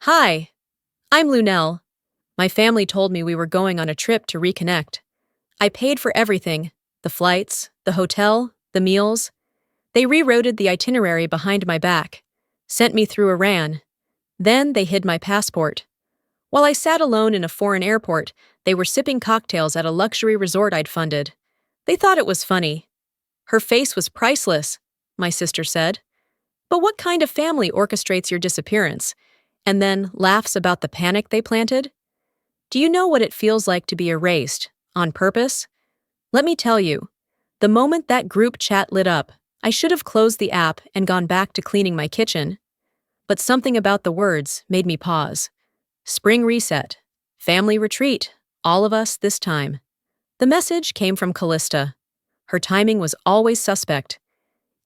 Hi, I'm Lunel. My family told me we were going on a trip to reconnect. I paid for everything, the flights, the hotel, the meals. They rerouted the itinerary behind my back, sent me through Iran. Then they hid my passport. While I sat alone in a foreign airport, they were sipping cocktails at a luxury resort I'd funded. They thought it was funny. Her face was priceless, my sister said. But what kind of family orchestrates your disappearance and then laughs about the panic they planted? Do you know what it feels like to be erased, on purpose? Let me tell you, the moment that group chat lit up, I should have closed the app and gone back to cleaning my kitchen. But something about the words made me pause. Spring reset. Family retreat. All of us this time. The message came from Callista. Her timing was always suspect.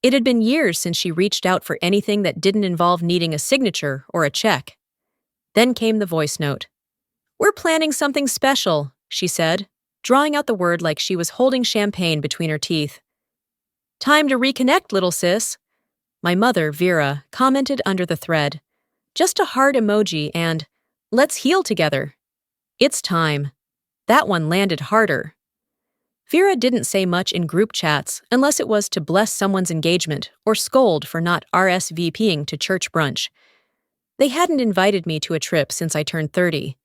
It had been years since she reached out for anything that didn't involve needing a signature or a check. Then came the voice note. "We're planning something special," she said, drawing out the word like she was holding champagne between her teeth. "Time to reconnect, little sis." My mother, Vera, commented under the thread. Just a heart emoji and, "Let's heal together." It's time. That one landed harder. Vera didn't say much in group chats unless it was to bless someone's engagement or scold for not RSVPing to church brunch. They hadn't invited me to a trip since I turned 30.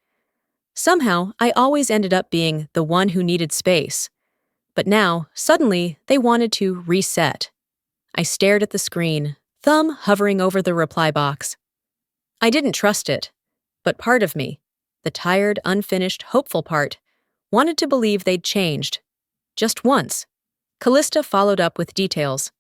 Somehow, I always ended up being the one who needed space. But now, suddenly, they wanted to reset. I stared at the screen, thumb hovering over the reply box. I didn't trust it, but part of me, the tired, unfinished, hopeful part, wanted to believe they'd changed. Just once. Callista followed up with details.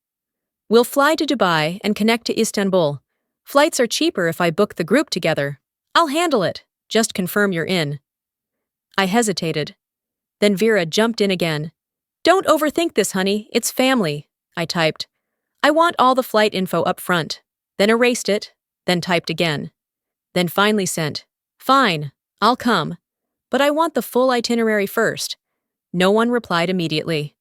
"We'll fly to Dubai and connect to Istanbul. Flights are cheaper if I book the group together. I'll handle it. Just confirm you're in." I hesitated. Then Vera jumped in again. "Don't overthink this, honey. It's family," I typed. "I want all the flight info up front." Then erased it, then typed again. Then finally sent, "Fine, I'll come. But I want the full itinerary first." No one replied immediately.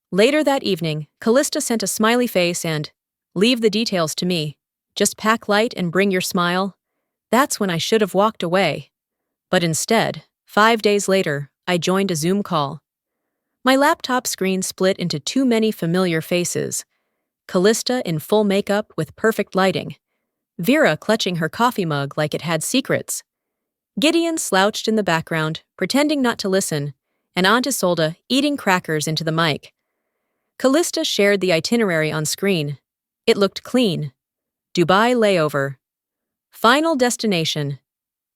Later that evening, Callista sent a smiley face and, "Leave the details to me. Just pack light and bring your smile." That's when I should have walked away. But instead, 5 days later, I joined a Zoom call. My laptop screen split into too many familiar faces. Callista in full makeup with perfect lighting. Vera clutching her coffee mug like it had secrets. Gideon slouched in the background, pretending not to listen, and Aunt Isolde eating crackers into the mic. Callista shared the itinerary on screen. It looked clean. Dubai layover. Final destination.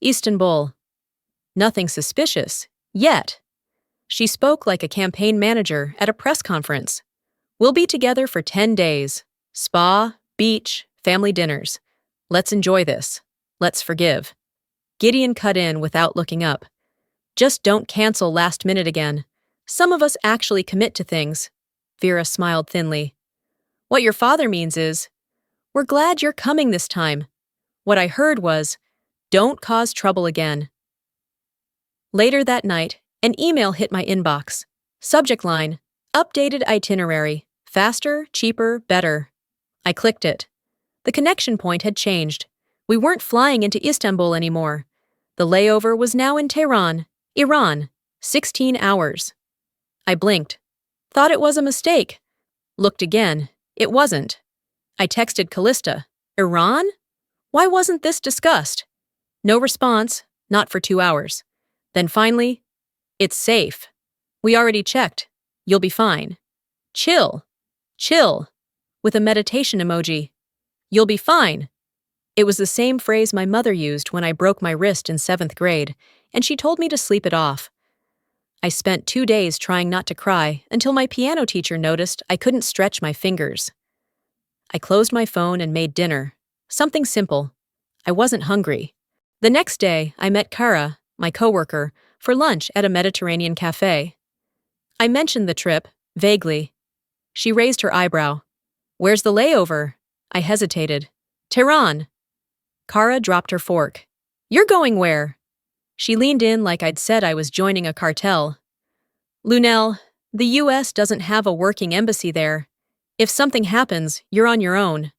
Istanbul. Nothing suspicious, yet. She spoke like a campaign manager at a press conference. "We'll be together for 10 days. Spa, beach, family dinners. Let's enjoy this. Let's forgive." Gideon cut in without looking up. "Just don't cancel last minute again. Some of us actually commit to things." Vera smiled thinly. "What your father means is, we're glad you're coming this time." What I heard was, "Don't cause trouble again." Later that night, an email hit my inbox. Subject line, "Updated itinerary. Faster, cheaper, better." I clicked it. The connection point had changed. We weren't flying into Istanbul anymore. The layover was now in Tehran, Iran. 16 hours. I blinked. Thought it was a mistake. Looked again. It wasn't. I texted Callista. "Iran? Why wasn't this discussed?" No response, not for 2 hours. Then finally, "It's safe. We already checked. You'll be fine. Chill. Chill." With a meditation emoji. "You'll be fine." It was the same phrase my mother used when I broke my wrist in 7th grade, and she told me to sleep it off. I spent 2 days trying not to cry until my piano teacher noticed I couldn't stretch my fingers. I closed my phone and made dinner. Something simple. I wasn't hungry. The next day, I met Kara, my coworker, for lunch at a Mediterranean cafe. I mentioned the trip, vaguely. She raised her eyebrow. "Where's the layover?" I hesitated. "Tehran." Kara dropped her fork. "You're going where?" She leaned in like I'd said I was joining a cartel. "Lunel, the US doesn't have a working embassy there. If something happens, you're on your own."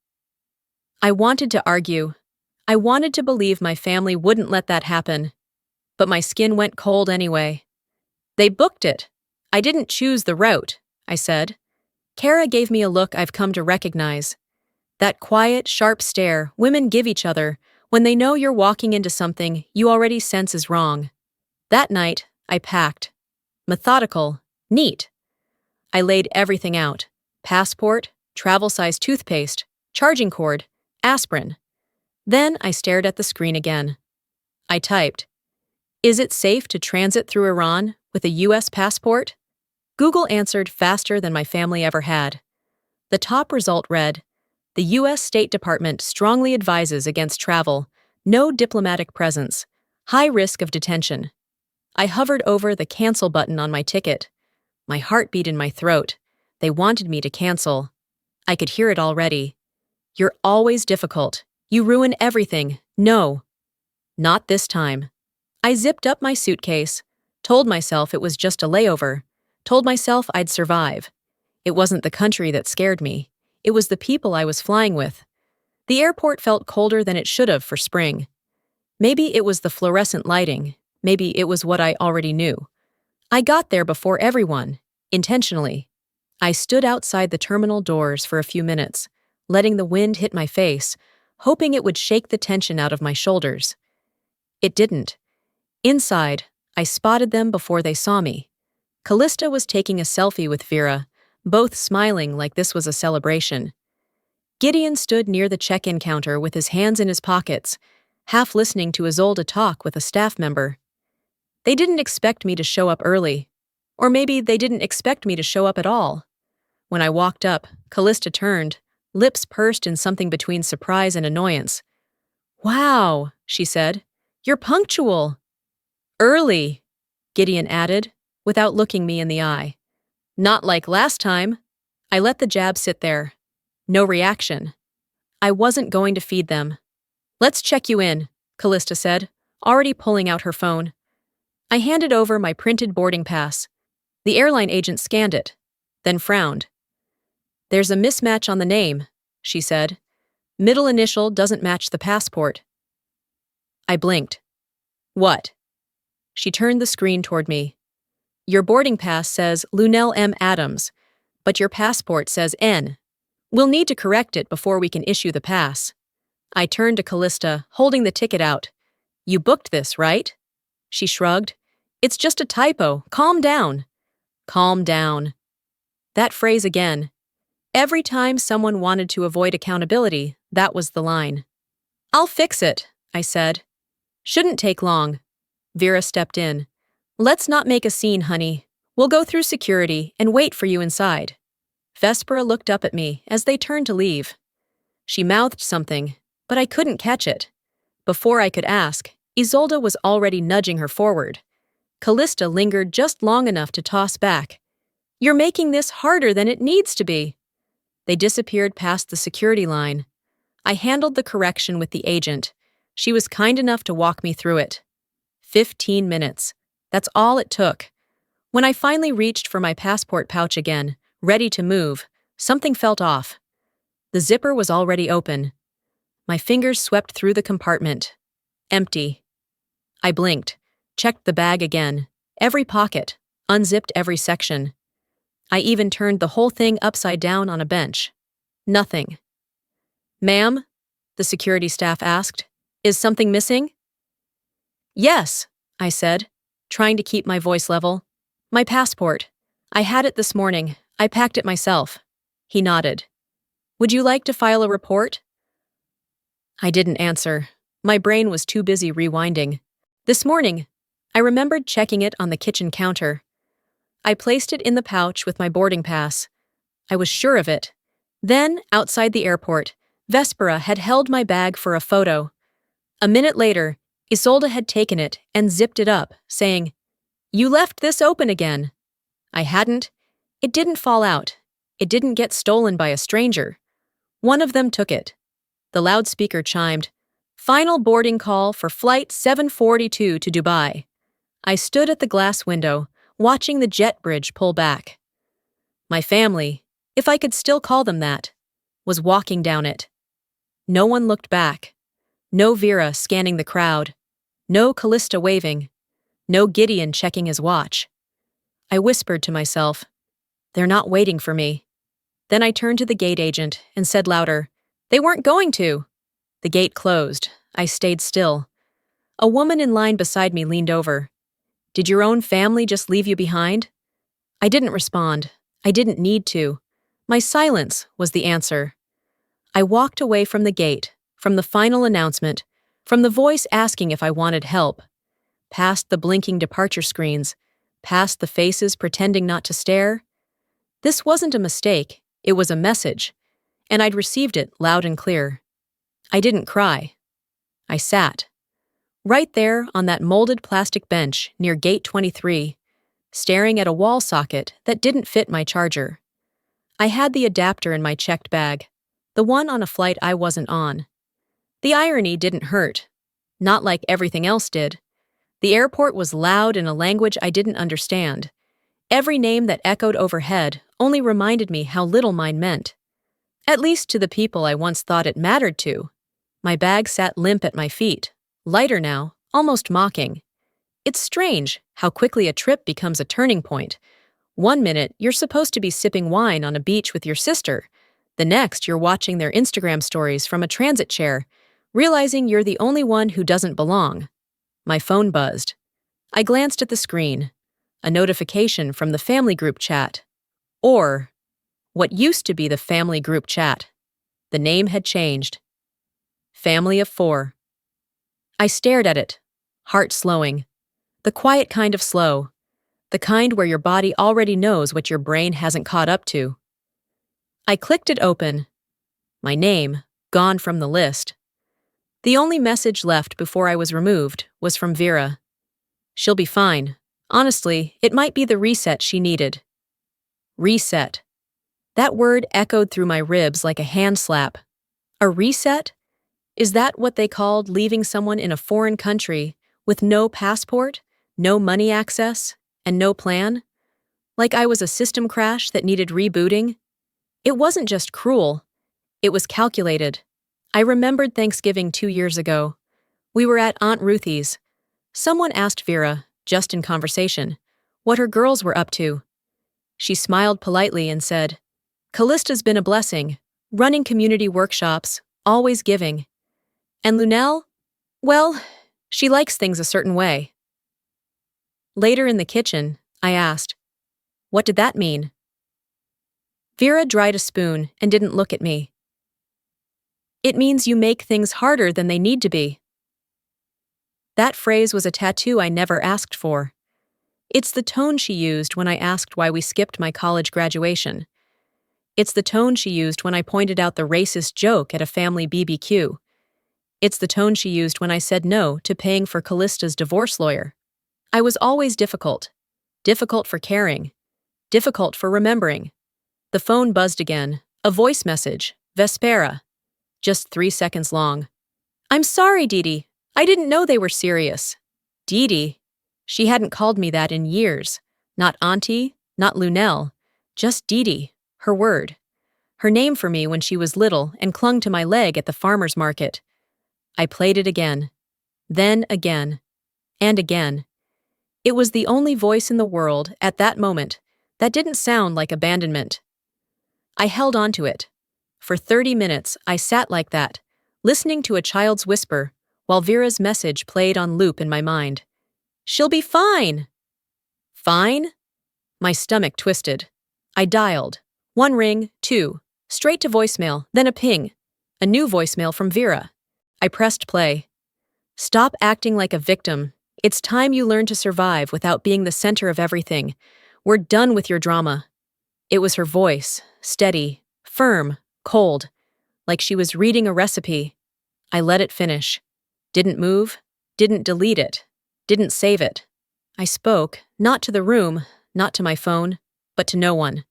I wanted to argue. I wanted to believe my family wouldn't let that happen, but my skin went cold anyway. They booked it. I didn't choose the route, I said. Kara gave me a look I've come to recognize. That quiet, sharp stare women give each other when they know you're walking into something you already sense is wrong. That night, I packed. Methodical, neat. I laid everything out. Passport, travel-size toothpaste, charging cord, aspirin. Then I stared at the screen again. I typed, "Is it safe to transit through Iran with a US passport?" Google answered faster than my family ever had. The top result read, "The U.S. State Department strongly advises against travel, no diplomatic presence, high risk of detention." I hovered over the cancel button on my ticket. My heart beat in my throat. They wanted me to cancel. I could hear it already. "You're always difficult. You ruin everything. No." Not this time. I zipped up my suitcase, told myself it was just a layover, told myself I'd survive. It wasn't the country that scared me. It was the people I was flying with. The airport felt colder than it should have for spring. Maybe it was the fluorescent lighting. Maybe it was what I already knew. I got there before everyone, intentionally. I stood outside the terminal doors for a few minutes, letting the wind hit my face, hoping it would shake the tension out of my shoulders. It didn't. Inside, I spotted them before they saw me. Callista was taking a selfie with Vera, both smiling like this was a celebration. Gideon stood near the check-in counter with his hands in his pockets, half listening to Isolde talk with a staff member. They didn't expect me to show up early. Or maybe they didn't expect me to show up at all. When I walked up, Callista turned, lips pursed in something between surprise and annoyance. "Wow," she said. "You're punctual." "Early," Gideon added, without looking me in the eye. "Not like last time." I let the jab sit there. No reaction. I wasn't going to feed them. "Let's check you in," Callista said, already pulling out her phone. I handed over my printed boarding pass. The airline agent scanned it, then frowned. "There's a mismatch on the name," she said. "Middle initial doesn't match the passport." I blinked. "What?" She turned the screen toward me. "Your boarding pass says Lunel M. Adams, but your passport says N. We'll need to correct it before we can issue the pass." I turned to Callista, holding the ticket out. "You booked this, right?" She shrugged. "It's just a typo. Calm down." Calm down. That phrase again. Every time someone wanted to avoid accountability, that was the line. "I'll fix it," I said. "Shouldn't take long." Vera stepped in. "Let's not make a scene, honey. We'll go through security and wait for you inside." Vespera looked up at me as they turned to leave. She mouthed something, but I couldn't catch it. Before I could ask, Isolde was already nudging her forward. Callista lingered just long enough to toss back. "You're making this harder than it needs to be." They disappeared past the security line. I handled the correction with the agent. She was kind enough to walk me through it. 15 minutes. That's all it took. When I finally reached for my passport pouch again, ready to move, something felt off. The zipper was already open. My fingers swept through the compartment. Empty. I blinked, checked the bag again, every pocket, unzipped every section. I even turned the whole thing upside down on a bench. Nothing. "Ma'am?" the security staff asked. "Is something missing?" "Yes," I said, trying to keep my voice level. "My passport. I had it this morning. I packed it myself." He nodded. "Would you like to file a report?" I didn't answer. My brain was too busy rewinding. This morning, I remembered checking it on the kitchen counter. I placed it in the pouch with my boarding pass. I was sure of it. Then, outside the airport, Vespera had held my bag for a photo. A minute later, Isolde had taken it and zipped it up, saying, "You left this open again." I hadn't. It didn't fall out. It didn't get stolen by a stranger. One of them took it. The loudspeaker chimed, "Final boarding call for Flight 742 to Dubai." I stood at the glass window, watching the jet bridge pull back. My family, if I could still call them that, was walking down it. No one looked back. No Vera scanning the crowd. No Callista waving. No Gideon checking his watch. I whispered to myself, "They're not waiting for me." Then I turned to the gate agent and said louder, "They weren't going to." The gate closed. I stayed still. A woman in line beside me leaned over. "Did your own family just leave you behind?" I didn't respond. I didn't need to. My silence was the answer. I walked away from the gate, from the final announcement, from the voice asking if I wanted help, past the blinking departure screens, past the faces pretending not to stare. This wasn't a mistake, it was a message, and I'd received it loud and clear. I didn't cry. I sat. Right there on that molded plastic bench near Gate 23, staring at a wall socket that didn't fit my charger. I had the adapter in my checked bag, the one on a flight I wasn't on. The irony didn't hurt. Not like everything else did. The airport was loud in a language I didn't understand. Every name that echoed overhead only reminded me how little mine meant. At least to the people I once thought it mattered to. My bag sat limp at my feet, lighter now, almost mocking. It's strange how quickly a trip becomes a turning point. One minute, you're supposed to be sipping wine on a beach with your sister. The next, you're watching their Instagram stories from a transit chair, realizing you're the only one who doesn't belong. My phone buzzed. I glanced at the screen. A notification from the family group chat. Or what used to be the family group chat. The name had changed. Family of 4. I stared at it, heart slowing. The quiet kind of slow. The kind where your body already knows what your brain hasn't caught up to. I clicked it open. My name, gone from the list. The only message left before I was removed was from Vera. She'll be fine. Honestly, it might be the reset she needed. Reset. That word echoed through my ribs like a hand slap. A reset? Is that what they called leaving someone in a foreign country with no passport, no money access, and no plan? Like I was a system crash that needed rebooting? It wasn't just cruel. It was calculated. I remembered Thanksgiving 2 years ago. We were at Aunt Ruthie's. Someone asked Vera, just in conversation, what her girls were up to. She smiled politely and said, "Callista's been a blessing, running community workshops, always giving. And Lunel? Well, she likes things a certain way." Later in the kitchen, I asked, "What did that mean?" Vera dried a spoon and didn't look at me. "It means you make things harder than they need to be." That phrase was a tattoo I never asked for. It's the tone she used when I asked why we skipped my college graduation. It's the tone she used when I pointed out the racist joke at a family BBQ. It's the tone she used when I said no to paying for Callista's divorce lawyer. I was always difficult. Difficult for caring. Difficult for remembering. The phone buzzed again. A voice message. Vespera. Just 3 seconds long. "I'm sorry, Didi. I didn't know they were serious." Didi. She hadn't called me that in years. Not Auntie, not Lunel. Just Didi, her word. Her name for me when she was little and clung to my leg at the farmer's market. I played it again. Then again. And again. It was the only voice in the world, at that moment, that didn't sound like abandonment. I held on to it. For 30 minutes, I sat like that, listening to a child's whisper, while Vera's message played on loop in my mind. "She'll be fine." Fine? My stomach twisted. I dialed. 1 ring, 2, straight to voicemail, then a ping. A new voicemail from Vera. I pressed play. "Stop acting like a victim. It's time you learn to survive without being the center of everything. We're done with your drama." It was her voice, steady, firm, cold, like she was reading a recipe. I let it finish. Didn't move, didn't delete it, didn't save it. I spoke, not to the room, not to my phone, but to no one.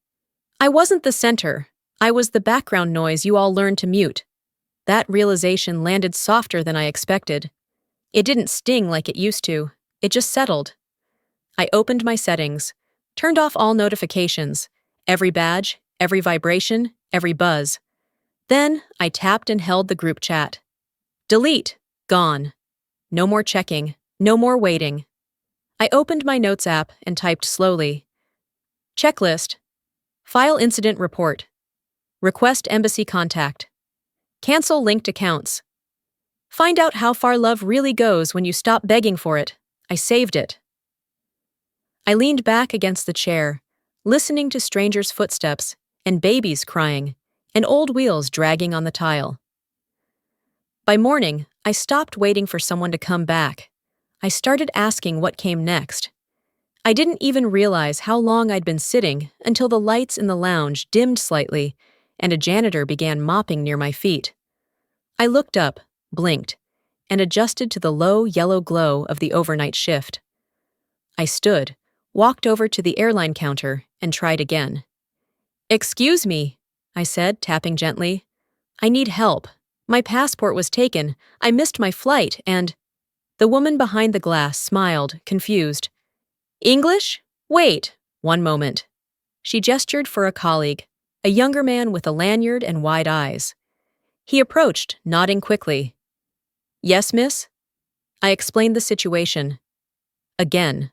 I wasn't the center. I was the background noise you all learned to mute. That realization landed softer than I expected. It didn't sting like it used to. It just settled. I opened my settings, turned off all notifications, every badge, every vibration, every buzz. Then I tapped and held the group chat. Delete, Gone. No more checking. No more waiting. I opened my notes app and typed slowly. Checklist. File incident report. Request embassy contact. Cancel linked accounts. Find out how far love really goes when you stop begging for it. I saved it. I leaned back against the chair, listening to strangers' footsteps and babies crying and old wheels dragging on the tile. By morning, I stopped waiting for someone to come back. I started asking what came next. I didn't even realize how long I'd been sitting until the lights in the lounge dimmed slightly and a janitor began mopping near my feet. I looked up, blinked, and adjusted to the low yellow glow of the overnight shift. I stood, walked over to the airline counter, and tried again. "Excuse me," I said, tapping gently. "I need help. My passport was taken, I missed my flight, and—" The woman behind the glass smiled, confused. "English? Wait, one moment." She gestured for a colleague, a younger man with a lanyard and wide eyes. He approached, nodding quickly. "Yes, miss?" I explained the situation. Again.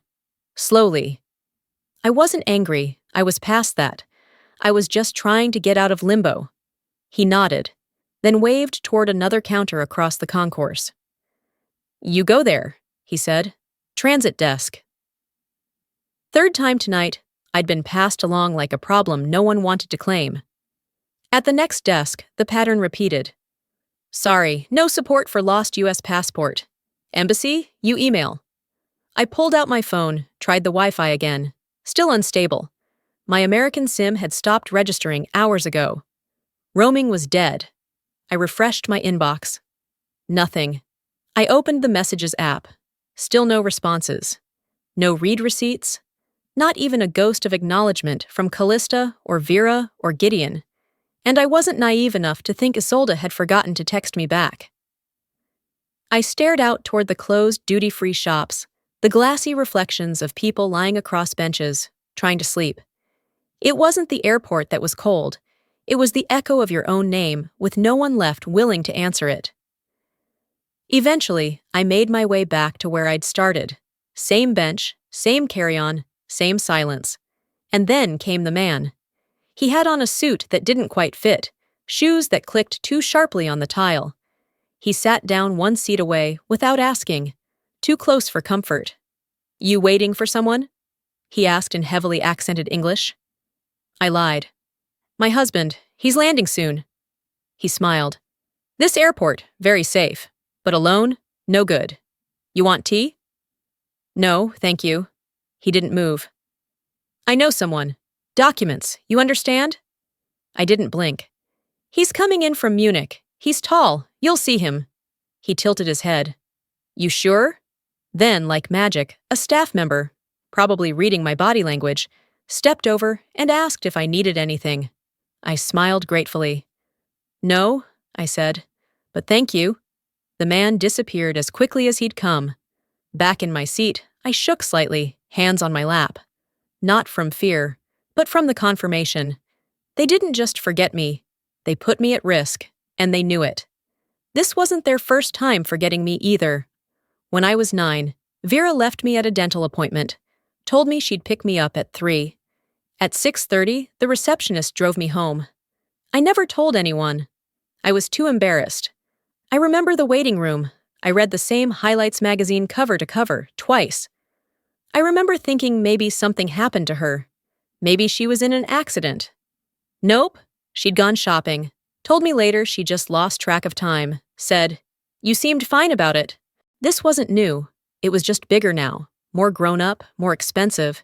Slowly. I wasn't angry, I was past that. I was just trying to get out of limbo. He nodded, then waved toward another counter across the concourse. "You go there," he said. "Transit desk." Third time tonight, I'd been passed along like a problem no one wanted to claim. At the next desk, the pattern repeated. "Sorry, no support for lost U.S. passport. Embassy, you email." I pulled out my phone, tried the Wi-Fi again. Still unstable. My American SIM had stopped registering hours ago. Roaming was dead. I refreshed my inbox. Nothing. I opened the Messages app. Still no responses. No read receipts. Not even a ghost of acknowledgement from Callista or Vera or Gideon. And I wasn't naive enough to think Isolde had forgotten to text me back. I stared out toward the closed duty-free shops, the glassy reflections of people lying across benches, trying to sleep. It wasn't the airport that was cold. It was the echo of your own name, with no one left willing to answer it. Eventually, I made my way back to where I'd started. Same bench, same carry-on, same silence. And then came the man. He had on a suit that didn't quite fit, shoes that clicked too sharply on the tile. He sat down one seat away without asking, too close for comfort. "You waiting for someone?" he asked in heavily accented English. I lied. "My husband, he's landing soon." He smiled. "This airport, very safe. But alone, no good. You want tea?" "No, thank you." He didn't move. "I know someone. Documents, you understand?" I didn't blink. "He's coming in from Munich. He's tall. You'll see him." He tilted his head. "You sure?" Then, like magic, a staff member, probably reading my body language, stepped over and asked if I needed anything. I smiled gratefully. "No," I said, "but thank you." The man disappeared as quickly as he'd come. Back in my seat, I shook slightly, hands on my lap. Not from fear, but from the confirmation. They didn't just forget me. They put me at risk, and they knew it. This wasn't their first time forgetting me either. When I was 9, Vera left me at a dental appointment, told me she'd pick me up at 3. At 6:30, the receptionist drove me home. I never told anyone. I was too embarrassed. I remember the waiting room. I read the same Highlights magazine cover to cover, twice. I remember thinking maybe something happened to her. Maybe she was in an accident. Nope, she'd gone shopping. Told me later she just lost track of time. Said, "You seemed fine about it." This wasn't new. It was just bigger now. More grown up, more expensive.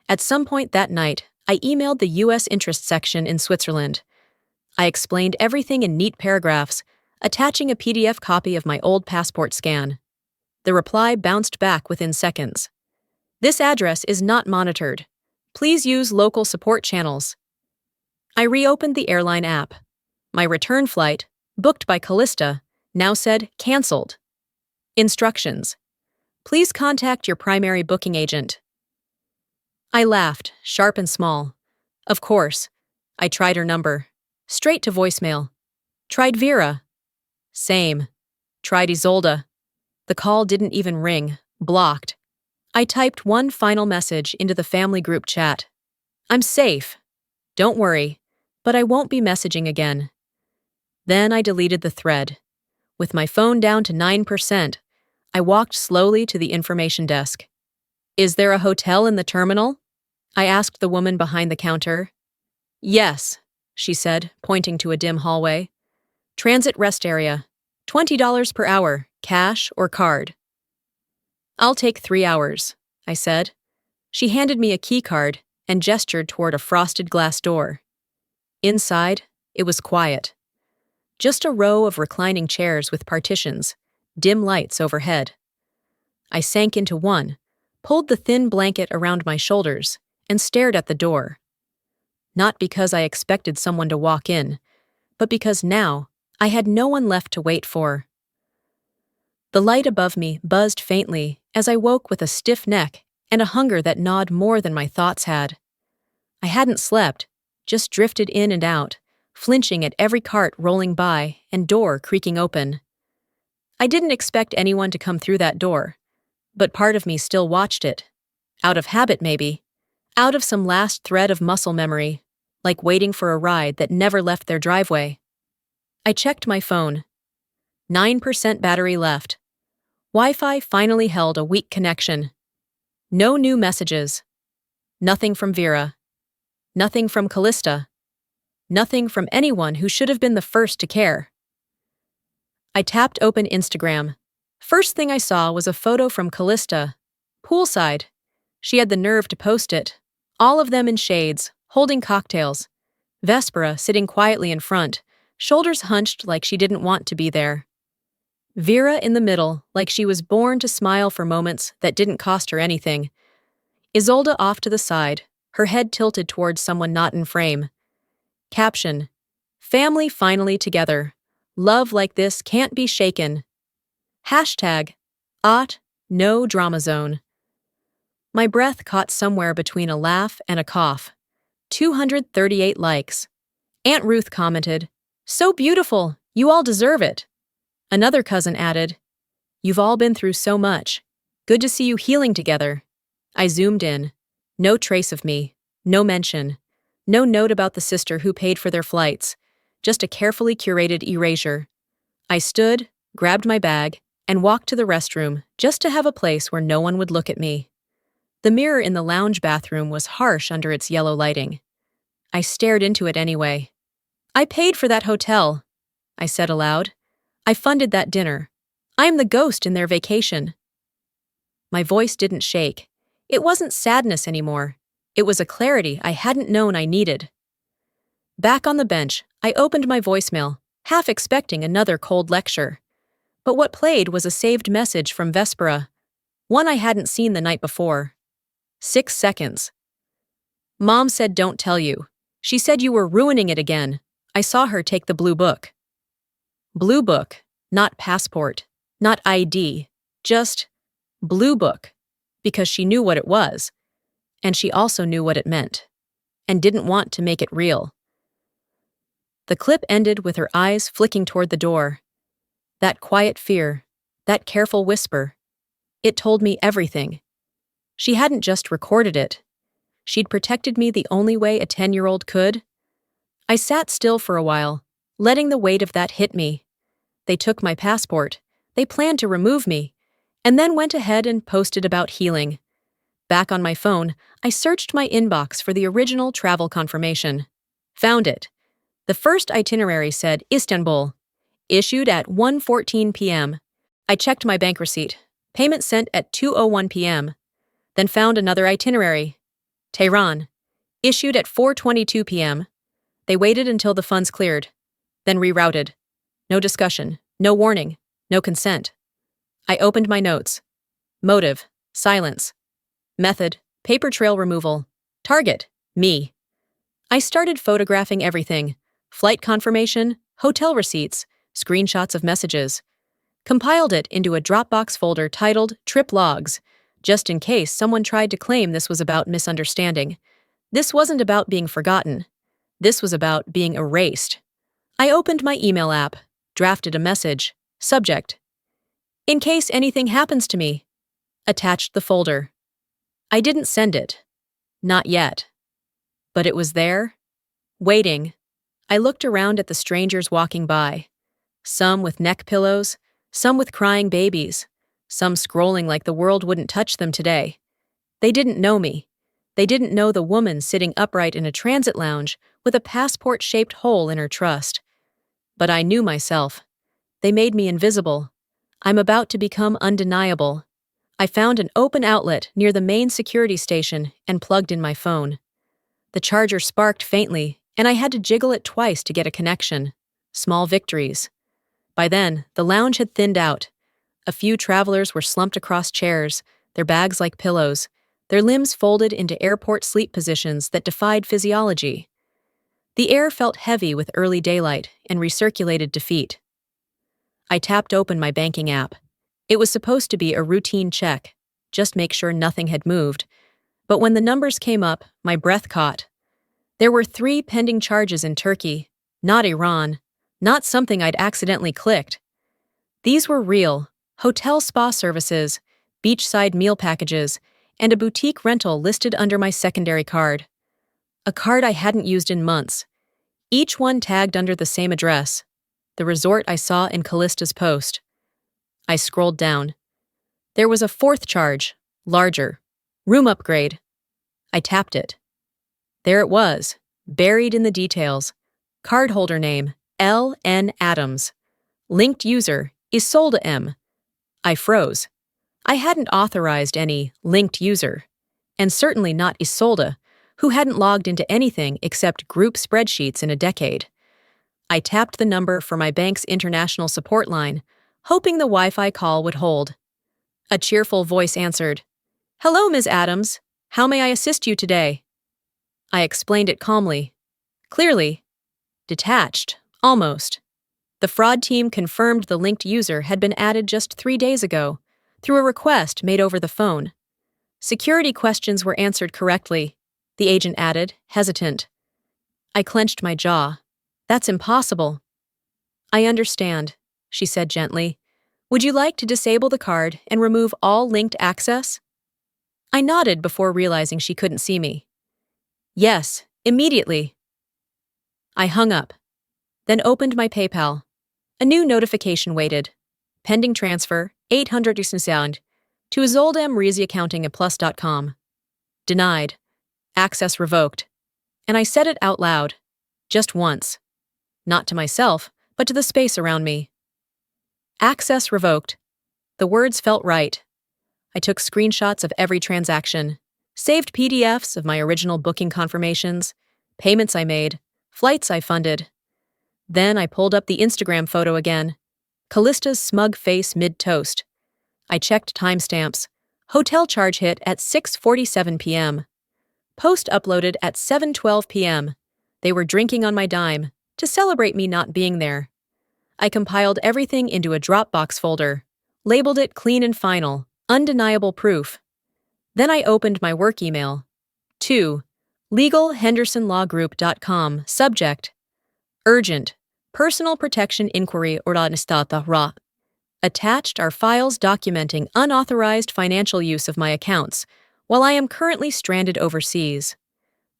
At some point that night, I emailed the U.S. interest section in Switzerland. I explained everything in neat paragraphs, attaching a PDF copy of my old passport scan. The reply bounced back within seconds. "This address is not monitored. Please use local support channels." I reopened the airline app. My return flight, booked by Callista, now said canceled. Instructions. Please contact your primary booking agent. I laughed, sharp and small. Of course. I tried her number. Straight to voicemail. Tried Vera. Same. Tried Isolde. The call didn't even ring. Blocked. I typed one final message into the family group chat. I'm safe. Don't worry. But I won't be messaging again. Then I deleted the thread. With my phone down to 9%, I walked slowly to the information desk. Is there a hotel in the terminal? I asked the woman behind the counter. Yes, she said, pointing to a dim hallway. Transit rest area. $20 per hour, cash or card. I'll take 3 hours, I said. She handed me a key card and gestured toward a frosted glass door. Inside, it was quiet. Just a row of reclining chairs with partitions, dim lights overhead. I sank into one, pulled the thin blanket around my shoulders, and stared at the door. Not because I expected someone to walk in, but because now I had no one left to wait for. The light above me buzzed faintly as I woke with a stiff neck and a hunger that gnawed more than my thoughts had. I hadn't slept, just drifted in and out, flinching at every cart rolling by and door creaking open. I didn't expect anyone to come through that door, but part of me still watched it. Out of habit, maybe. Out of some last thread of muscle memory, like waiting for a ride that never left their driveway. I checked my phone. 9% battery left. Wi-Fi finally held a weak connection. No new messages. Nothing from Vera. Nothing from Callista. Nothing from anyone who should have been the first to care. I tapped open Instagram. First thing I saw was a photo from Callista. Poolside. She had the nerve to post it. All of them in shades, holding cocktails. Vespera sitting quietly in front, shoulders hunched like she didn't want to be there. Vera in the middle, like she was born to smile for moments that didn't cost her anything. Isolde off to the side, her head tilted towards someone not in frame. Caption: Family finally together. Love like this can't be shaken. Hashtag: no drama zone. My breath caught somewhere between a laugh and a cough. 238 likes. Aunt Ruth commented, "So beautiful, you all deserve it." Another cousin added, "You've all been through so much. Good to see you healing together." I zoomed in. No trace of me. No mention. No note about the sister who paid for their flights. Just a carefully curated erasure. I stood, grabbed my bag, and walked to the restroom just to have a place where no one would look at me. The mirror in the lounge bathroom was harsh under its yellow lighting. I stared into it anyway. "I paid for that hotel," I said aloud. "I funded that dinner. I am the ghost in their vacation." My voice didn't shake. It wasn't sadness anymore. It was a clarity I hadn't known I needed. Back on the bench, I opened my voicemail, half expecting another cold lecture. But what played was a saved message from Vespera, one I hadn't seen the night before. 6 seconds. "Mom said don't tell you. She said you were ruining it again. I saw her take the blue book." Blue book, not passport, not ID, just blue book, because she knew what it was, and she also knew what it meant, and didn't want to make it real. The clip ended with her eyes flicking toward the door. That quiet fear, that careful whisper, it told me everything. She hadn't just recorded it. She'd protected me the only way a 10-year-old could. I sat still for a while, letting the weight of that hit me. They took my passport, they planned to remove me, and then went ahead and posted about healing. Back on my phone, I searched my inbox for the original travel confirmation. Found it. The first itinerary said Istanbul, issued at 1:14 p.m. I checked my bank receipt. Payment sent at 2:01 p.m. Then found another itinerary. Tehran, issued at 4:22 p.m. They waited until the funds cleared, then rerouted. No discussion, no warning, no consent. I opened my notes. Motive: silence. Method: paper trail removal. Target: me. I started photographing everything: flight confirmation, hotel receipts, screenshots of messages. Compiled it into a Dropbox folder titled Trip Logs, just in case someone tried to claim this was about misunderstanding. This wasn't about being forgotten. This was about being erased. I opened my email app, drafted a message. Subject: In case anything happens to me. Attached the folder. I didn't send it. Not yet. But it was there, waiting. I looked around at the strangers walking by. Some with neck pillows, some with crying babies, some scrolling like the world wouldn't touch them today. They didn't know me. They didn't know the woman sitting upright in a transit lounge with a passport-shaped hole in her trust. But I knew myself. They made me invisible. I'm about to become undeniable. I found an open outlet near the main security station and plugged in my phone. The charger sparked faintly, and I had to jiggle it twice to get a connection. Small victories. By then, the lounge had thinned out. A few travelers were slumped across chairs, their bags like pillows, their limbs folded into airport sleep positions that defied physiology. The air felt heavy with early daylight and recirculated defeat. I tapped open my banking app. It was supposed to be a routine check, just make sure nothing had moved. But when the numbers came up, my breath caught. There were 3 pending charges in Turkey, not Iran, not something I'd accidentally clicked. These were real: hotel spa services, beachside meal packages, and a boutique rental listed under my secondary card. A card I hadn't used in months. Each one tagged under the same address, the resort I saw in Callista's post. I scrolled down. There was a 4th charge, larger. Room upgrade. I tapped it. There it was, buried in the details. Cardholder name, L.N. Adams. Linked user, Isolde M. I froze. I hadn't authorized any linked user, and certainly not Isolde, who hadn't logged into anything except group spreadsheets in a decade. I tapped the number for my bank's international support line, hoping the Wi-Fi call would hold. A cheerful voice answered, "Hello, Ms. Adams. How may I assist you today?" I explained it calmly. Clearly. Detached, almost. The fraud team confirmed the linked user had been added just 3 days ago, through a request made over the phone. Security questions were answered correctly, the agent added, hesitant. I clenched my jaw. That's impossible. I understand, she said gently. Would you like to disable the card and remove all linked access? I nodded before realizing she couldn't see me. Yes, immediately. I hung up, then opened my PayPal. A new notification waited. Pending transfer, 800 sound, to isoldemreasyaccountingaplus.com. Denied. Access revoked. And I said it out loud. Just once. Not to myself, but to the space around me. Access revoked. The words felt right. I took screenshots of every transaction, saved PDFs of my original booking confirmations, payments I made, flights I funded. Then I pulled up the Instagram photo again. Callista's smug face mid-toast. I checked timestamps. Hotel charge hit at 6:47 p.m. Post uploaded at 7:12 p.m. They were drinking on my dime, to celebrate me not being there. I compiled everything into a Dropbox folder, labeled it clean and final, undeniable proof. Then I opened my work email. 2. LegalHendersonLawGroup.com. Subject. Urgent. Personal Protection Inquiry Ordinistata Ra. Attached are files documenting unauthorized financial use of my accounts while I am currently stranded overseas.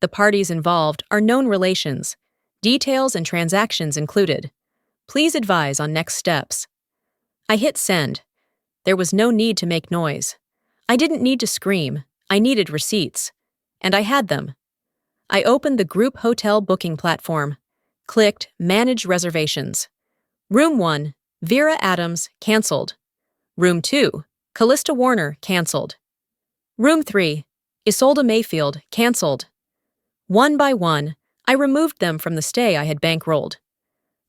The parties involved are known relations, details and transactions included. Please advise on next steps. I hit send. There was no need to make noise. I didn't need to scream. I needed receipts. And I had them. I opened the group hotel booking platform, clicked Manage Reservations. Room 1, Vera Adams, cancelled. Room 2, Callista Warner, cancelled. Room 3, Isolde Mayfield, cancelled. One by one, I removed them from the stay I had bankrolled.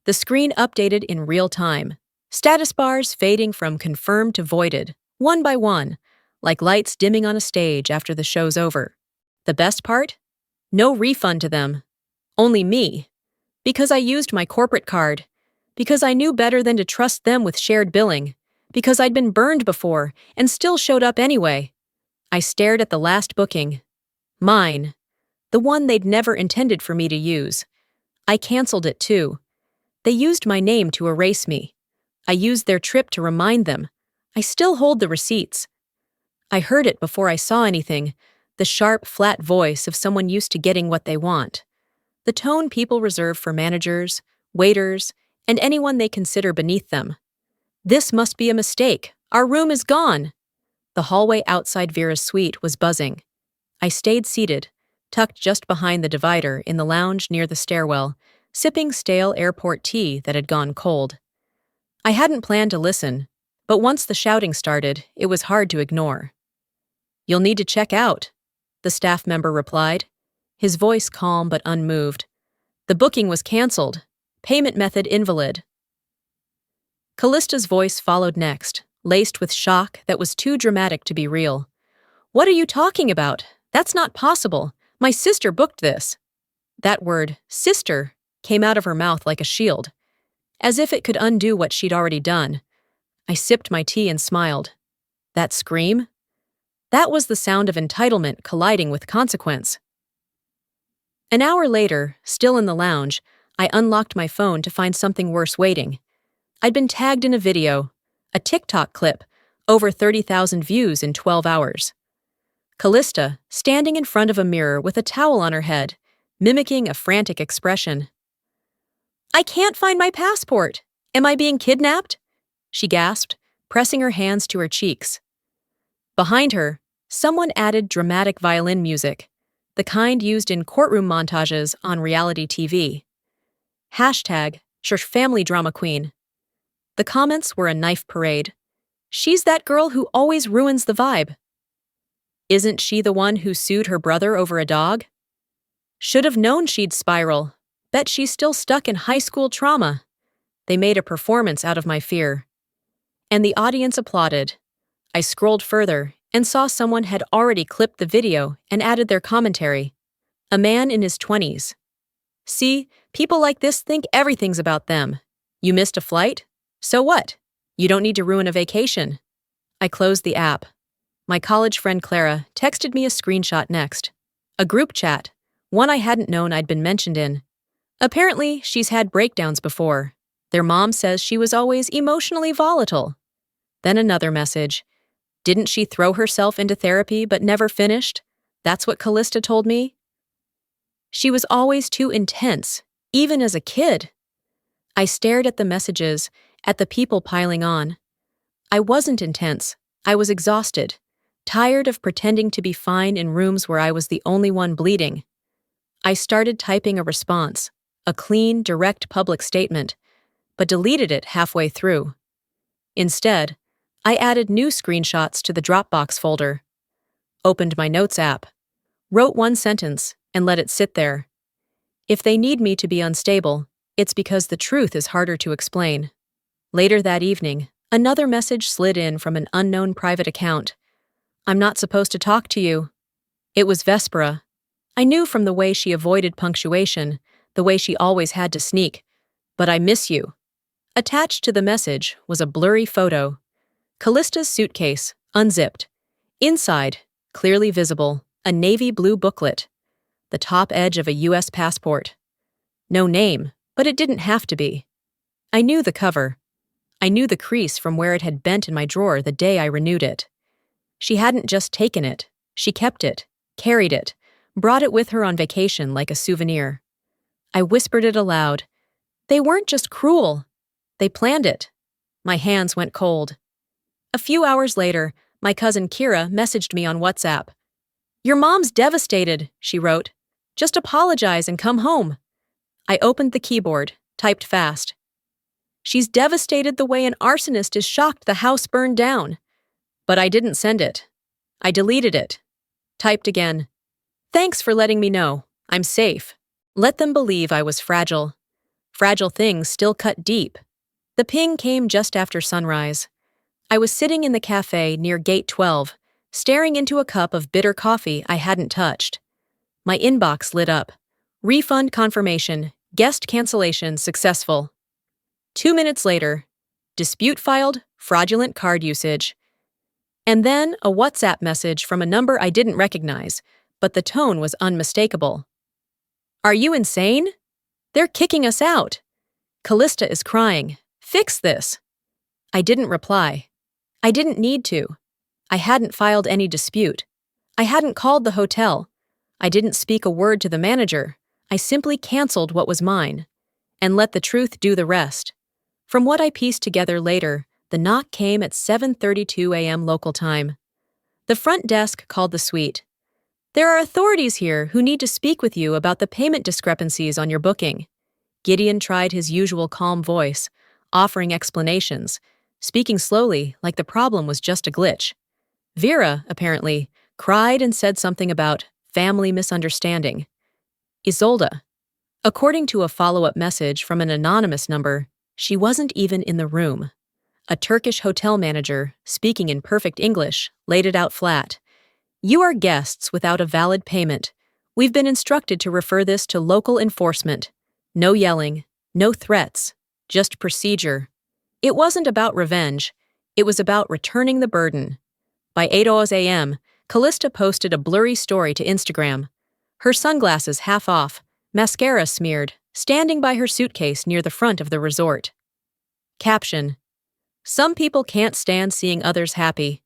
The screen updated in real time, status bars fading from confirmed to voided, one by one, like lights dimming on a stage after the show's over. The best part? No refund to them. Only me. Because I used my corporate card. Because I knew better than to trust them with shared billing. Because I'd been burned before and still showed up anyway. I stared at the last booking. Mine. The one they'd never intended for me to use. I canceled it too. They used my name to erase me. I used their trip to remind them. I still hold the receipts. I heard it before I saw anything, the sharp, flat voice of someone used to getting what they want. The tone people reserve for managers, waiters, and anyone they consider beneath them. This must be a mistake. Our room is gone. The hallway outside Vera's suite was buzzing. I stayed seated, tucked just behind the divider in the lounge near the stairwell, sipping stale airport tea that had gone cold. I hadn't planned to listen, but once the shouting started, it was hard to ignore. "You'll need to check out," the staff member replied, his voice calm but unmoved. "The booking was canceled. Payment method invalid." Callista's voice followed next, laced with shock that was too dramatic to be real. "What are you talking about? That's not possible. My sister booked this." That word, sister, came out of her mouth like a shield, as if it could undo what she'd already done. I sipped my tea and smiled. That scream? That was the sound of entitlement colliding with consequence. An hour later, still in the lounge, I unlocked my phone to find something worse waiting. I'd been tagged in a video, a TikTok clip, over 30,000 views in 12 hours. Callista, standing in front of a mirror with a towel on her head, mimicking a frantic expression. "I can't find my passport. Am I being kidnapped?" she gasped, pressing her hands to her cheeks. Behind her, someone added dramatic violin music, the kind used in courtroom montages on reality TV. Hashtag, #family drama queen. The comments were a knife parade. "She's that girl who always ruins the vibe." "Isn't she the one who sued her brother over a dog?" "Should have known she'd spiral. Bet she's still stuck in high school trauma." They made a performance out of my fear. And the audience applauded. I scrolled further and saw someone had already clipped the video and added their commentary. A man in his 20s. "See, people like this think everything's about them. You missed a flight? So what? You don't need to ruin a vacation." I closed the app. My college friend Clara texted me a screenshot next. A group chat, one I hadn't known I'd been mentioned in. Apparently, she's had breakdowns before. Their mom says she was always emotionally volatile. Then another message. Didn't she throw herself into therapy but never finished? That's what Callista told me. She was always too intense, even as a kid. I stared at the messages, at the people piling on. I wasn't intense. I was exhausted, tired of pretending to be fine in rooms where I was the only one bleeding. I started typing a response, a clean, direct public statement, but deleted it halfway through. Instead, I added new screenshots to the Dropbox folder, opened my notes app, wrote one sentence, and let it sit there. If they need me to be unstable, it's because the truth is harder to explain. Later that evening, another message slid in from an unknown private account. "I'm not supposed to talk to you." It was Vespera. I knew from the way she avoided punctuation, the way she always had to sneak. "But I miss you." Attached to the message was a blurry photo. Callista's suitcase, unzipped. Inside, clearly visible, a navy blue booklet. The top edge of a U.S. passport. No name, but it didn't have to be. I knew the cover. I knew the crease from where it had bent in my drawer the day I renewed it. She hadn't just taken it. She kept it, carried it, brought it with her on vacation like a souvenir. I whispered it aloud. They weren't just cruel. They planned it. My hands went cold. A few hours later, my cousin Kira messaged me on WhatsApp. "Your mom's devastated," she wrote. "Just apologize and come home." I opened the keyboard, typed fast. "She's devastated the way an arsonist is shocked the house burned down." But I didn't send it. I deleted it. Typed again. "Thanks for letting me know. I'm safe." Let them believe I was fragile. Fragile things still cut deep. The ping came just after sunrise. I was sitting in the cafe near Gate 12, staring into a cup of bitter coffee I hadn't touched. My inbox lit up. Refund confirmation, guest cancellation successful. 2 minutes later, dispute filed, fraudulent card usage. And then a WhatsApp message from a number I didn't recognize, but the tone was unmistakable. "Are you insane? They're kicking us out. Callista is crying. Fix this." I didn't reply. I didn't need to. I hadn't filed any dispute. I hadn't called the hotel. I didn't speak a word to the manager. I simply canceled what was mine and let the truth do the rest. From what I pieced together later, the knock came at 7:32 a.m. local time. The front desk called the suite. "There are authorities here who need to speak with you about the payment discrepancies on your booking." Gideon tried his usual calm voice, offering explanations, speaking slowly like the problem was just a glitch. Vera, apparently, cried and said something about family misunderstanding. Isolde. According to a follow-up message from an anonymous number, she wasn't even in the room. A Turkish hotel manager, speaking in perfect English, laid it out flat. "You are guests without a valid payment. We've been instructed to refer this to local enforcement. No yelling, no threats, just procedure." It wasn't about revenge. It was about returning the burden. By 8 a.m., Callista posted a blurry story to Instagram. Her sunglasses half off, mascara smeared, standing by her suitcase near the front of the resort. Caption: "Some people can't stand seeing others happy."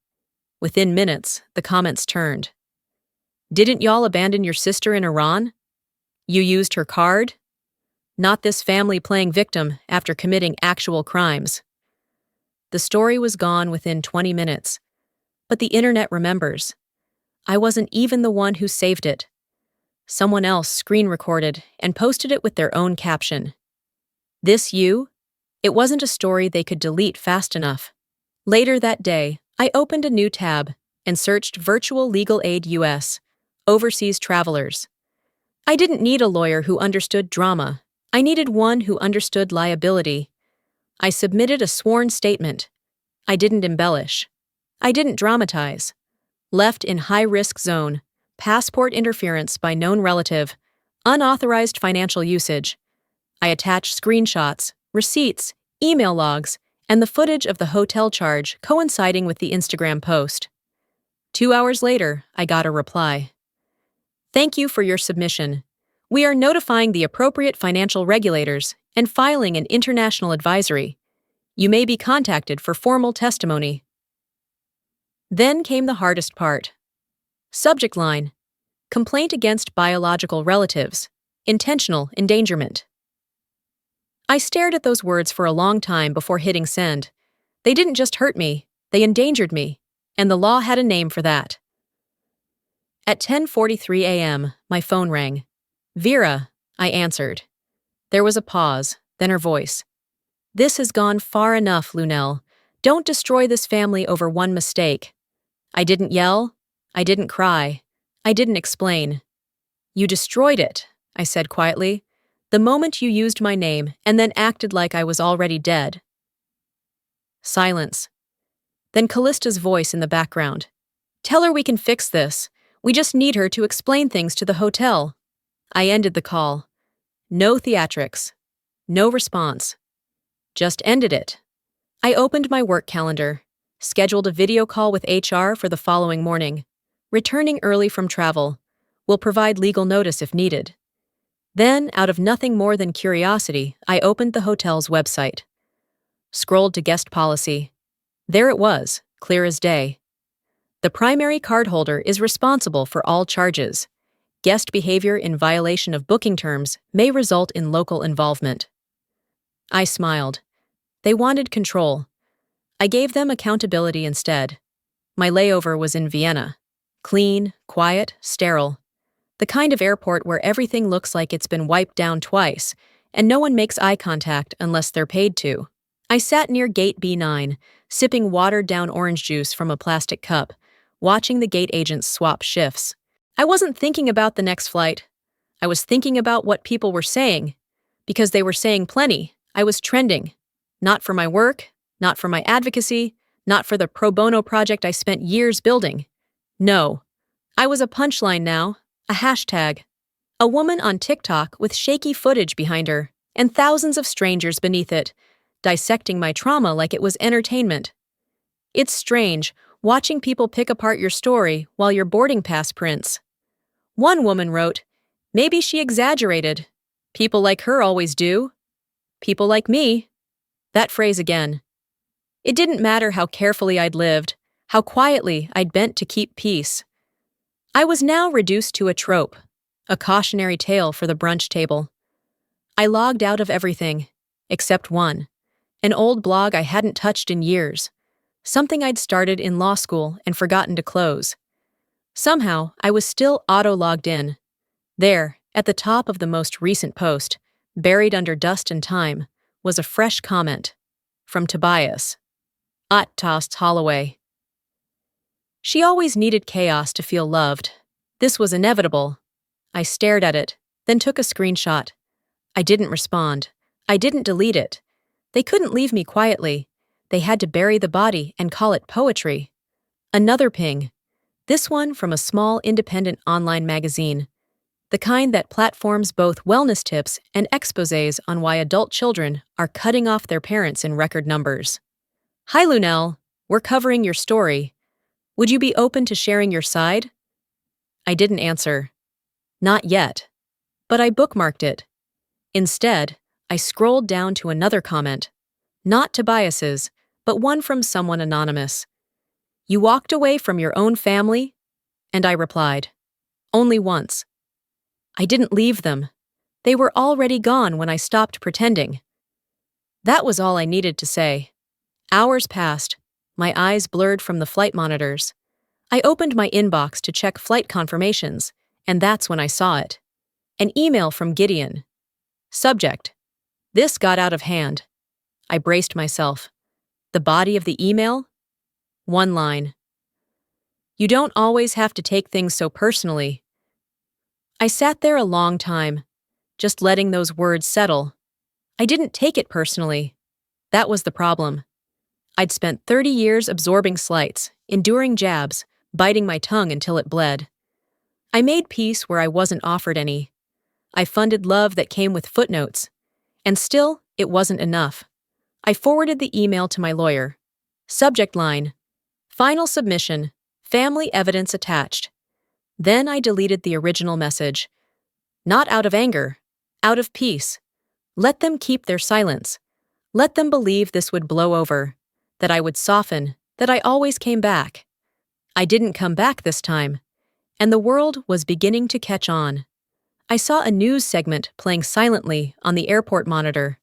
Within minutes, the comments turned. "Didn't y'all abandon your sister in Iran? You used her card? Not this family playing victim after committing actual crimes." The story was gone within 20 minutes. But the internet remembers. I wasn't even the one who saved it. Someone else screen recorded and posted it with their own caption. "This you?" It wasn't a story they could delete fast enough. Later that day, I opened a new tab and searched Virtual Legal Aid US, Overseas Travelers. I didn't need a lawyer who understood drama. I needed one who understood liability. I submitted a sworn statement. I didn't embellish. I didn't dramatize. Left in high-risk zone, passport interference by known relative, unauthorized financial usage. I attached screenshots, receipts, email logs, and the footage of the hotel charge coinciding with the Instagram post. 2 hours later, I got a reply. "Thank you for your submission. We are notifying the appropriate financial regulators and filing an international advisory. You may be contacted for formal testimony." Then came the hardest part. Subject line: "Complaint against biological relatives. Intentional endangerment." I stared at those words for a long time before hitting send. They didn't just hurt me, they endangered me, and the law had a name for that. At 10:43 a.m., my phone rang. "Vera," I answered. There was a pause, then her voice. "This has gone far enough, Lunel. Don't destroy this family over one mistake." I didn't yell. I didn't cry. I didn't explain. "You destroyed it," I said quietly, "the moment you used my name and then acted like I was already dead." Silence. Then Callista's voice in the background. "Tell her we can fix this. We just need her to explain things to the hotel." I ended the call. No theatrics. No response. Just ended it. I opened my work calendar, scheduled a video call with HR for the following morning. Returning early from travel. Will provide legal notice if needed. Then, out of nothing more than curiosity, I opened the hotel's website. Scrolled to guest policy. There it was, clear as day. The primary cardholder is responsible for all charges. Guest behavior in violation of booking terms may result in local involvement. I smiled. They wanted control. I gave them accountability instead. My layover was in Vienna. Clean, quiet, sterile. The kind of airport where everything looks like it's been wiped down twice, and no one makes eye contact unless they're paid to. I sat near gate B9, sipping watered-down orange juice from a plastic cup, watching the gate agents swap shifts. I wasn't thinking about the next flight. I was thinking about what people were saying. Because they were saying plenty, I was trending. Not for my work, not for my advocacy, not for the pro bono project I spent years building. No. I was a punchline now, a hashtag. A woman on TikTok with shaky footage behind her, and thousands of strangers beneath it, dissecting my trauma like it was entertainment. It's strange, watching people pick apart your story while your boarding pass prints. One woman wrote, "Maybe she exaggerated. People like her always do. People like me." That phrase again. It didn't matter how carefully I'd lived, how quietly I'd bent to keep peace. I was now reduced to a trope, a cautionary tale for the brunch table. I logged out of everything, except one, an old blog I hadn't touched in years, something I'd started in law school and forgotten to close. Somehow, I was still auto-logged in. There, at the top of the most recent post, buried under dust and time, was a fresh comment. From Tobias. Tossed Holloway. She always needed chaos to feel loved. This was inevitable. I stared at it, then took a screenshot. I didn't respond. I didn't delete it. They couldn't leave me quietly. They had to bury the body and call it poetry. Another ping. This one from a small independent online magazine. The kind that platforms both wellness tips and exposés on why adult children are cutting off their parents in record numbers. Hi Lunel, we're covering your story. Would you be open to sharing your side? I didn't answer. Not yet. But I bookmarked it. Instead, I scrolled down to another comment. Not Tobias's, but one from someone anonymous. You walked away from your own family? And I replied. Only once. I didn't leave them. They were already gone when I stopped pretending. That was all I needed to say. Hours passed, my eyes blurred from the flight monitors. I opened my inbox to check flight confirmations, and that's when I saw it. An email from Gideon. Subject. This got out of hand. I braced myself. The body of the email? One line. You don't always have to take things so personally. I sat there a long time, just letting those words settle. I didn't take it personally. That was the problem. I'd spent 30 years absorbing slights, enduring jabs, biting my tongue until it bled. I made peace where I wasn't offered any. I funded love that came with footnotes. And still, it wasn't enough. I forwarded the email to my lawyer. Subject line. Final submission. Family evidence attached. Then I deleted the original message. Not out of anger. Out of peace. Let them keep their silence. Let them believe this would blow over. That I would soften. That I always came back. I didn't come back this time. And the world was beginning to catch on. I saw a news segment playing silently on the airport monitor.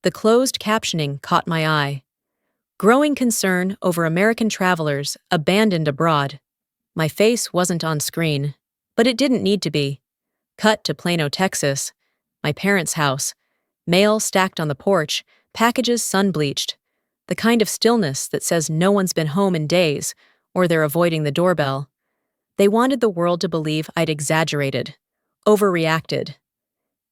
The closed captioning caught my eye. Growing concern over American travelers abandoned abroad. My face wasn't on screen, but it didn't need to be. Cut to Plano, Texas, my parents' house. Mail stacked on the porch, packages sun-bleached. The kind of stillness that says no one's been home in days, or they're avoiding the doorbell. They wanted the world to believe I'd exaggerated, overreacted.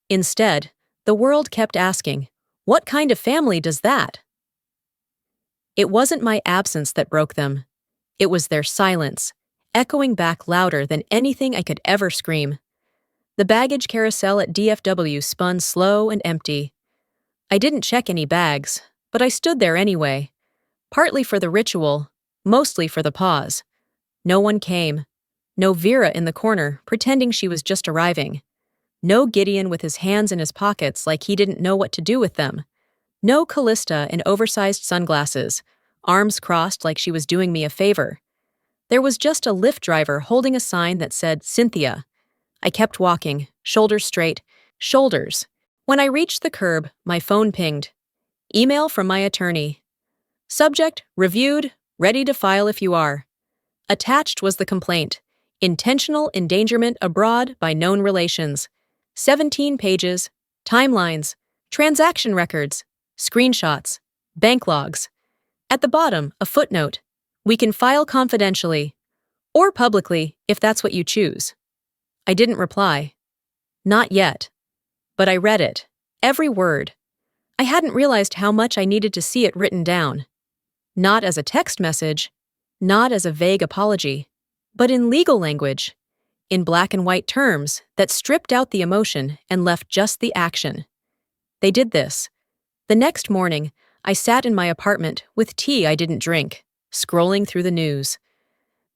Instead, the world kept asking, what kind of family does that? It wasn't my absence that broke them. It was their silence, echoing back louder than anything I could ever scream. The baggage carousel at DFW spun slow and empty. I didn't check any bags, but I stood there anyway. Partly for the ritual, mostly for the pause. No one came. No Vera in the corner, pretending she was just arriving. No Gideon with his hands in his pockets like he didn't know what to do with them. No Callista in oversized sunglasses, arms crossed like she was doing me a favor. There was just a Lyft driver holding a sign that said, Cynthia. I kept walking, shoulders straight, shoulders. When I reached the curb, my phone pinged. Email from my attorney. Subject, reviewed, ready to file if you are. Attached was the complaint. Intentional endangerment abroad by known relations. 17 pages, timelines, transaction records, screenshots, bank logs. At the bottom, a footnote. We can file confidentially, or publicly if that's what you choose. I didn't reply. Not yet. But I read it, every word. I hadn't realized how much I needed to see it written down. Not as a text message, not as a vague apology, but in legal language, in black and white terms that stripped out the emotion and left just the action. They did this. The next morning, I sat in my apartment with tea I didn't drink, scrolling through the news.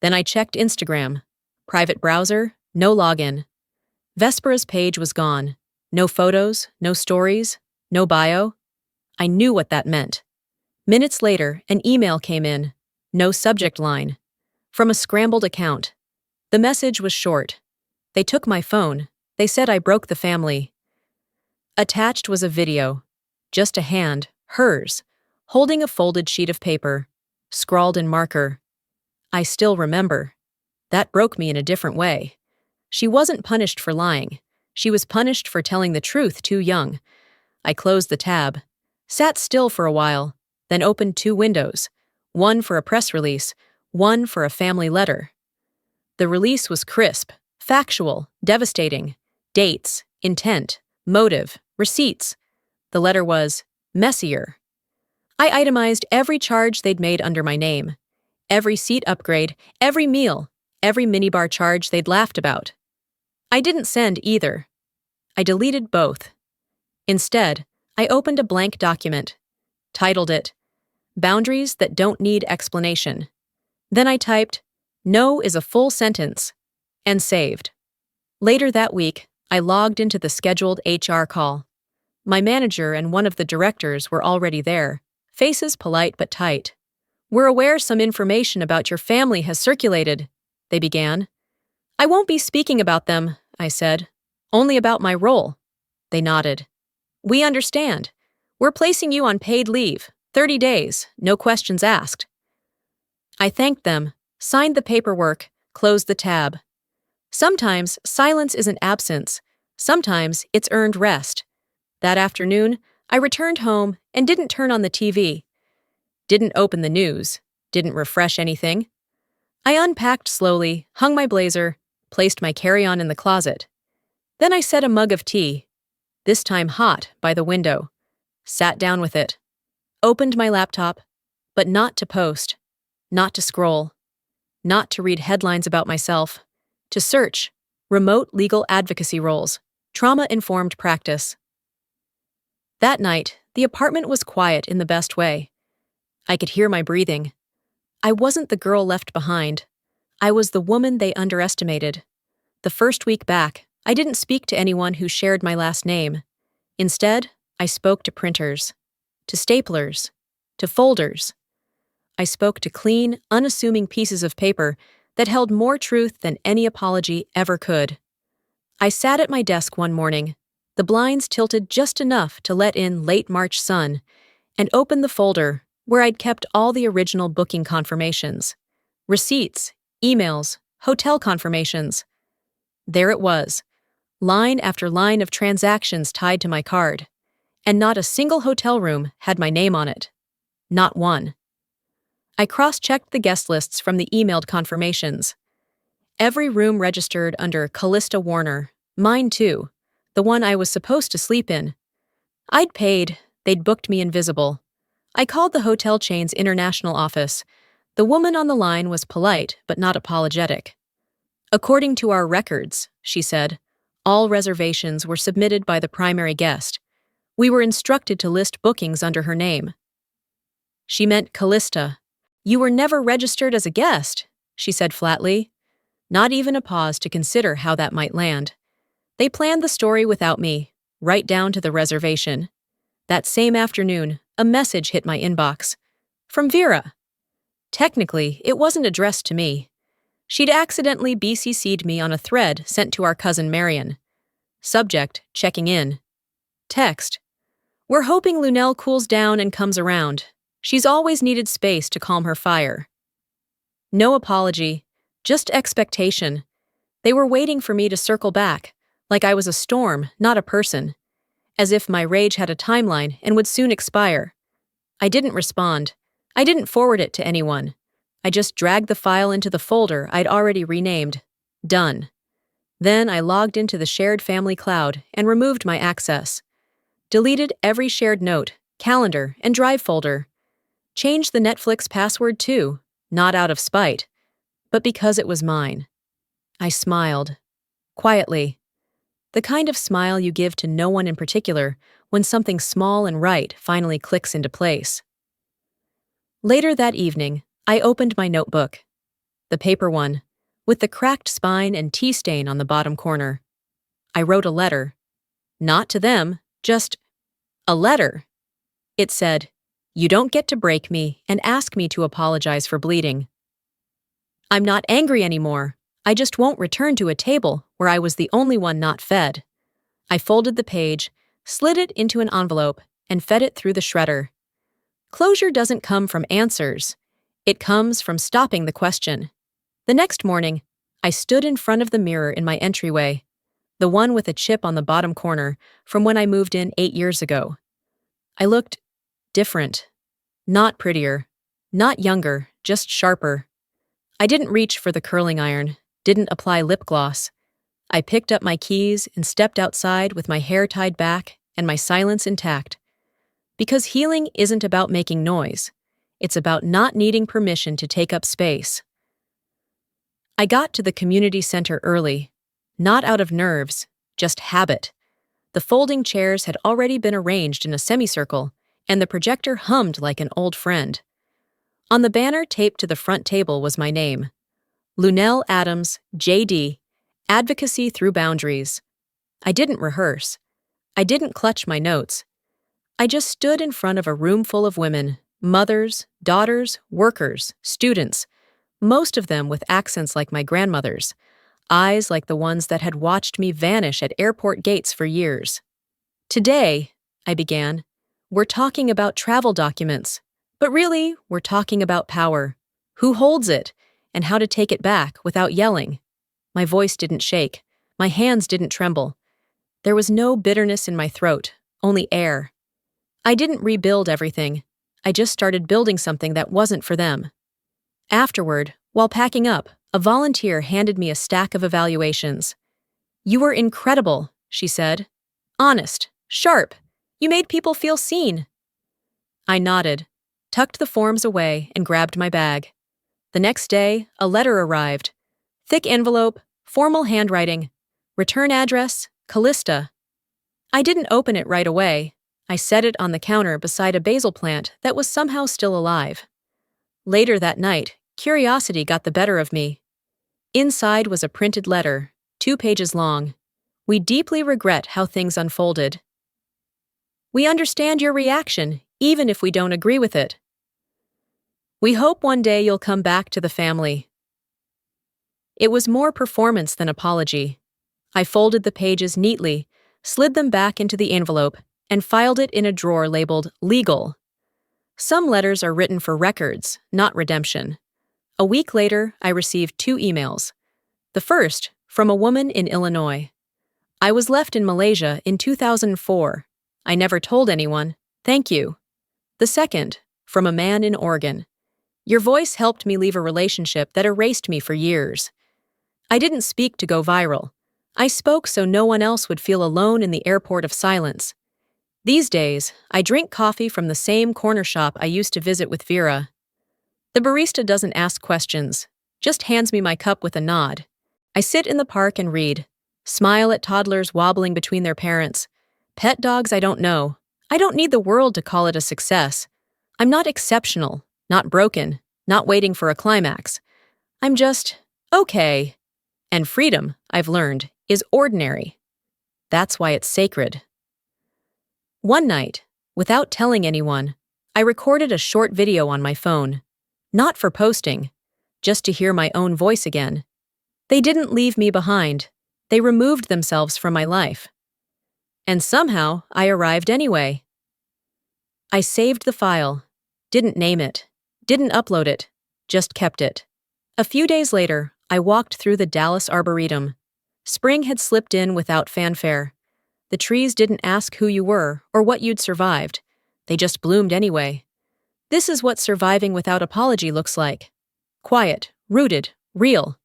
Then I checked Instagram. Private browser, no login. Vespera's page was gone. No photos, no stories, no bio. I knew what that meant. Minutes later, an email came in. No subject line. From a scrambled account. The message was short. They took my phone. They said I broke the family. Attached was a video. Just a hand, hers, holding a folded sheet of paper, scrawled in marker. I still remember. That broke me in a different way. She wasn't punished for lying. She was punished for telling the truth too young. I closed the tab, sat still for a while, then opened 2 windows, one for a press release, one for a family letter. The release was crisp, factual, devastating. Dates, intent, motive, receipts. The letter was messier. I itemized every charge they'd made under my name, every seat upgrade, every meal, every minibar charge they'd laughed about. I didn't send either. I deleted both. Instead, I opened a blank document, titled it, Boundaries That Don't Need Explanation. Then I typed, No is a full sentence, and saved. Later that week, I logged into the scheduled HR call. My manager and one of the directors were already there, faces polite but tight. We're aware some information about your family has circulated, they began. I won't be speaking about them, I said. Only about my role. They nodded. We understand. We're placing you on paid leave, 30 days, no questions asked. I thanked them, signed the paperwork, closed the tab. Sometimes silence isn't absence. Sometimes it's earned rest. That afternoon, I returned home and didn't turn on the TV. Didn't open the news. Didn't refresh anything. I unpacked slowly, hung my blazer, placed my carry-on in the closet. Then I set a mug of tea, this time hot, by the window. Sat down with it. Opened my laptop, but not to post, not to scroll, not to read headlines about myself, to search remote legal advocacy roles, trauma-informed practice. That night, the apartment was quiet in the best way. I could hear my breathing. I wasn't the girl left behind. I was the woman they underestimated. The first week back, I didn't speak to anyone who shared my last name. Instead, I spoke to printers, to staplers, to folders. I spoke to clean, unassuming pieces of paper that held more truth than any apology ever could. I sat at my desk one morning, the blinds tilted just enough to let in late March sun, and opened the folder where I'd kept all the original booking confirmations, receipts, emails, hotel confirmations. There it was, line after line of transactions tied to my card, and not a single hotel room had my name on it. Not one. I cross-checked the guest lists from the emailed confirmations. Every room registered under Callista Warner, mine too, the one I was supposed to sleep in. I'd paid, they'd booked me invisible. I called the hotel chain's international office. The woman on the line was polite but not apologetic. According to our records, she said, all reservations were submitted by the primary guest. We were instructed to list bookings under her name. She meant Callista. You were never registered as a guest, she said flatly. Not even a pause to consider how that might land. They planned the story without me, right down to the reservation. That same afternoon, a message hit my inbox. From Vera. Technically, it wasn't addressed to me. She'd accidentally BCC'd me on a thread sent to our cousin Marion. Subject, checking in. Text. We're hoping Lunel cools down and comes around. She's always needed space to calm her fire. No apology, just expectation. They were waiting for me to circle back, like I was a storm, not a person. As if my rage had a timeline and would soon expire. I didn't respond. I didn't forward it to anyone. I just dragged the file into the folder I'd already renamed. Done. Then I logged into the shared family cloud and removed my access. Deleted every shared note, calendar, and drive folder. Changed the Netflix password too, not out of spite, but because it was mine. I smiled. Quietly. The kind of smile you give to no one in particular when something small and right finally clicks into place. Later that evening, I opened my notebook. The paper one, with the cracked spine and tea stain on the bottom corner. I wrote a letter. Not to them, just a letter. It said, You don't get to break me and ask me to apologize for bleeding. I'm not angry anymore. I just won't return to a table where I was the only one not fed. I folded the page, slid it into an envelope, and fed it through the shredder. Closure doesn't come from answers. It comes from stopping the question. The next morning, I stood in front of the mirror in my entryway, the one with a chip on the bottom corner from when I moved in 8 years ago. I looked different. Not prettier, not younger, just sharper. I didn't reach for the curling iron, didn't apply lip gloss. I picked up my keys and stepped outside with my hair tied back and my silence intact. Because healing isn't about making noise. It's about not needing permission to take up space. I got to the community center early, not out of nerves, just habit. The folding chairs had already been arranged in a semicircle, and the projector hummed like an old friend. On the banner taped to the front table was my name. Lunell Adams, J.D., Advocacy Through Boundaries. I didn't rehearse. I didn't clutch my notes. I just stood in front of a room full of women, mothers, daughters, workers, students, most of them with accents like my grandmother's, eyes like the ones that had watched me vanish at airport gates for years. Today, I began, we're talking about travel documents, but really, we're talking about power, who holds it, and how to take it back without yelling. My voice didn't shake. My hands didn't tremble. There was no bitterness in my throat, only air. I didn't rebuild everything. I just started building something that wasn't for them. Afterward, while packing up, a volunteer handed me a stack of evaluations. "You were incredible," she said. "Honest, sharp. You made people feel seen." I nodded, tucked the forms away, and grabbed my bag. The next day, a letter arrived. Thick envelope, formal handwriting. Return address, Callista. I didn't open it right away. I set it on the counter beside a basil plant that was somehow still alive. Later that night, curiosity got the better of me. Inside was a printed letter, 2 pages long. "We deeply regret how things unfolded. We understand your reaction, even if we don't agree with it. We hope one day you'll come back to the family." It was more performance than apology. I folded the pages neatly, slid them back into the envelope, and filed it in a drawer labeled Legal. Some letters are written for records, not redemption. A week later, I received 2 emails. The first, from a woman in Illinois. "I was left in Malaysia in 2004. I never told anyone. Thank you." The second, from a man in Oregon. "Your voice helped me leave a relationship that erased me for years. I didn't speak to go viral. I spoke so no one else would feel alone in the airport of silence. These days, I drink coffee from the same corner shop I used to visit with Vera. The barista doesn't ask questions, just hands me my cup with a nod. I sit in the park and read, smile at toddlers wobbling between their parents, pet dogs I don't know. I don't need the world to call it a success. I'm not exceptional, not broken, not waiting for a climax. I'm just okay. And freedom, I've learned, is ordinary. That's why it's sacred. One night, without telling anyone, I recorded a short video on my phone. Not for posting, just to hear my own voice again. They didn't leave me behind. They removed themselves from my life. And somehow, I arrived anyway. I saved the file, didn't name it, didn't upload it, just kept it. A few days later, I walked through the Dallas Arboretum. Spring had slipped in without fanfare. The trees didn't ask who you were or what you'd survived. They just bloomed anyway. This is what surviving without apology looks like. Quiet, rooted, real.